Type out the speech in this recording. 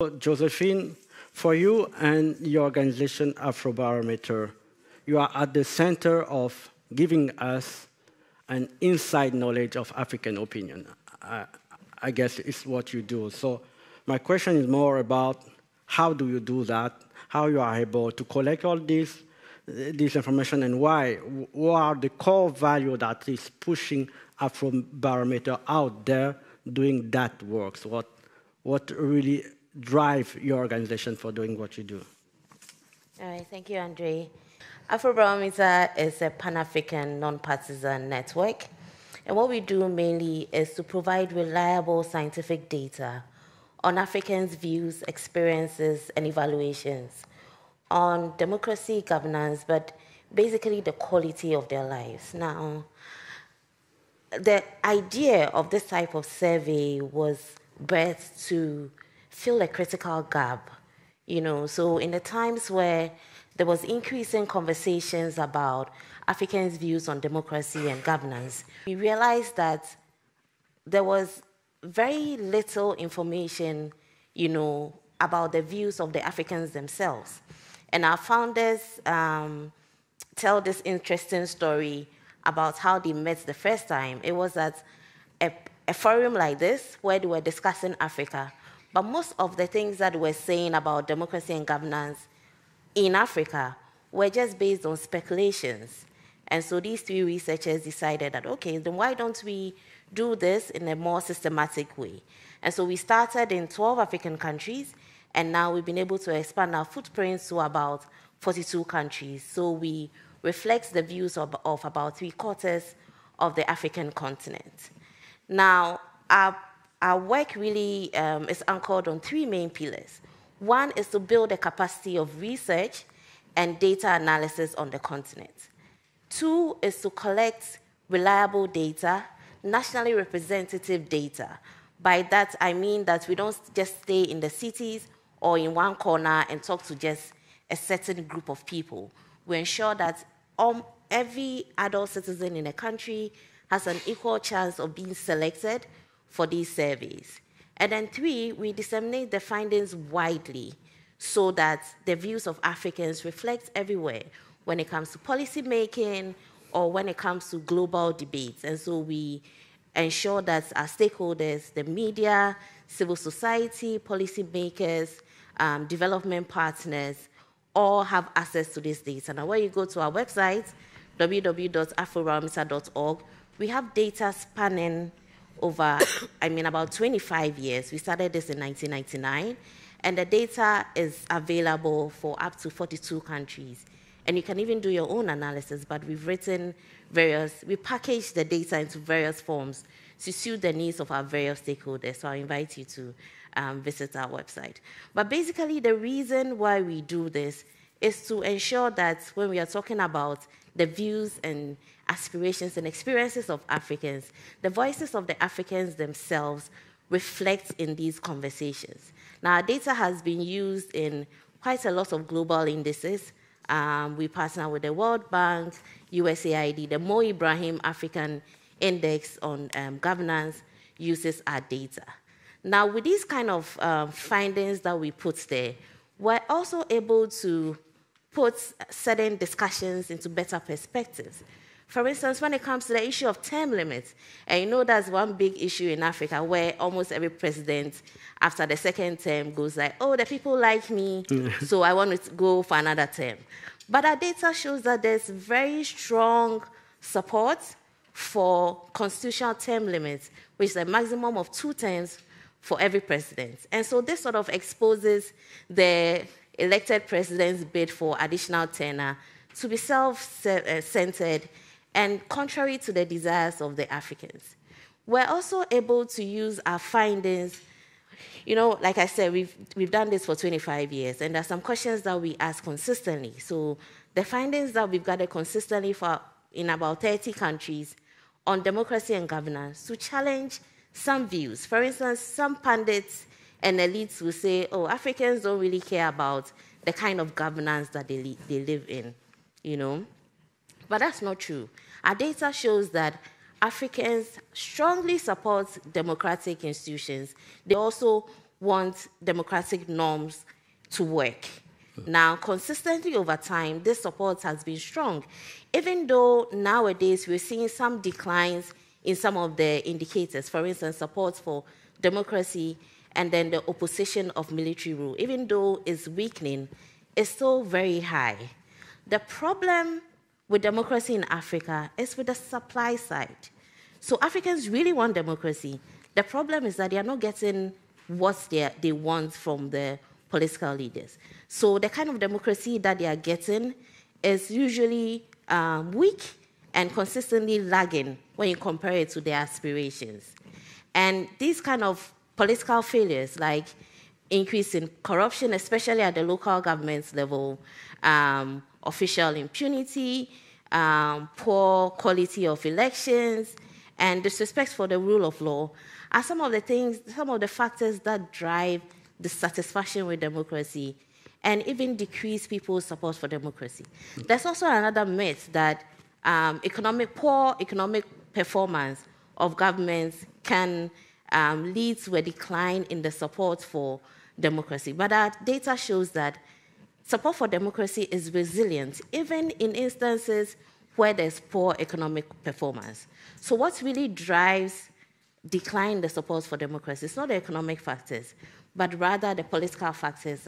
Josephine, for you and your organization Afrobarometer, you are at the center of giving us an inside knowledge of African opinion. I guess it's what you do. So my question is more about how do you do that, how you are able to collect all this information, and why. What are the core value that is pushing Afrobarometer out there doing that work? So what really drive your organization for doing what you do? All right, thank you, Andre. Afrobarometer is a Pan-African non-partisan network. And what we do mainly is to provide reliable scientific data on Africans' views, experiences, and evaluations on democracy, governance, but basically the quality of their lives. Now, the idea of this type of survey was birthed to fill a critical gap, so in the times where there was increasing conversations about Africans' views on democracy and governance, we realized that there was very little information, about the views of the Africans themselves. And our founders tell this interesting story about how they met the first time. It was at a forum like this where they were discussing Africa. But most of the things that we're saying about democracy and governance in Africa were just based on speculations. And so these three researchers decided that, okay, then why don't we do this in a more systematic way? And so we started in 12 African countries, and now we've been able to expand our footprints to about 42 countries. So we reflect the views of about 3/4 of the African continent. Now, our work really is anchored on three main pillars. One is to build the capacity of research and data analysis on the continent. Two is to collect reliable data, nationally representative data. By that, I mean that we don't just stay in the cities or in one corner and talk to just a certain group of people. We ensure that every adult citizen in a country has an equal chance of being selected for these surveys. And then three, we disseminate the findings widely so that the views of Africans reflect everywhere when it comes to policy making or when it comes to global debates. And so we ensure that our stakeholders, the media, civil society, policymakers, development partners, all have access to this data. Now, when you go to our website, www.afrobarometer.org, we have data spanning over, about 25 years. We started this in 1999, and the data is available for up to 42 countries. And you can even do your own analysis, but we package the data into various forms to suit the needs of our various stakeholders. So I invite you to visit our website. But basically, the reason why we do this is to ensure that when we are talking about the views and aspirations and experiences of Africans, the voices of the Africans themselves reflect in these conversations. Now, our data has been used in quite a lot of global indices. We partner with the World Bank, USAID, the Mo Ibrahim African Index on Governance uses our data. Now, with these kind of findings that we put there, we're also able to put certain discussions into better perspectives. For instance, when it comes to the issue of term limits, and that's one big issue in Africa where almost every president after the second term goes like, oh, the people like me, so I want to go for another term. But our data shows that there's very strong support for constitutional term limits, which is a maximum of 2 terms for every president. And so this sort of exposes the elected president's bid for additional tenure to be self-centered and contrary to the desires of the Africans. We're also able to use our findings. Like I said, we've done this for 25 years, and there are some questions that we ask consistently. So the findings that we've gathered consistently in about 30 countries on democracy and governance to challenge some views. For instance, some pundits and elites will say, oh, Africans don't really care about the kind of governance that they live in, But that's not true. Our data shows that Africans strongly support democratic institutions. They also want democratic norms to work. Now, consistently over time, this support has been strong, even though nowadays we're seeing some declines in some of the indicators. For instance, support for democracy and then the opposition of military rule, even though it's weakening, is still very high. The problem with democracy in Africa is with the supply side. So Africans really want democracy. The problem is that they are not getting what they want from the political leaders. So the kind of democracy that they are getting is usually weak and consistently lagging when you compare it to their aspirations. And these kind of political failures, like increase in corruption, especially at the local government level, official impunity, poor quality of elections, and disrespect for the rule of law, are some of the factors that drive dissatisfaction with democracy and even decrease people's support for democracy. There's also another myth that poor economic performance of governments can lead to a decline in the support for democracy. But our data shows that support for democracy is resilient, even in instances where there's poor economic performance. So what really drives decline in the support for democracy is not the economic factors, but rather the political factors.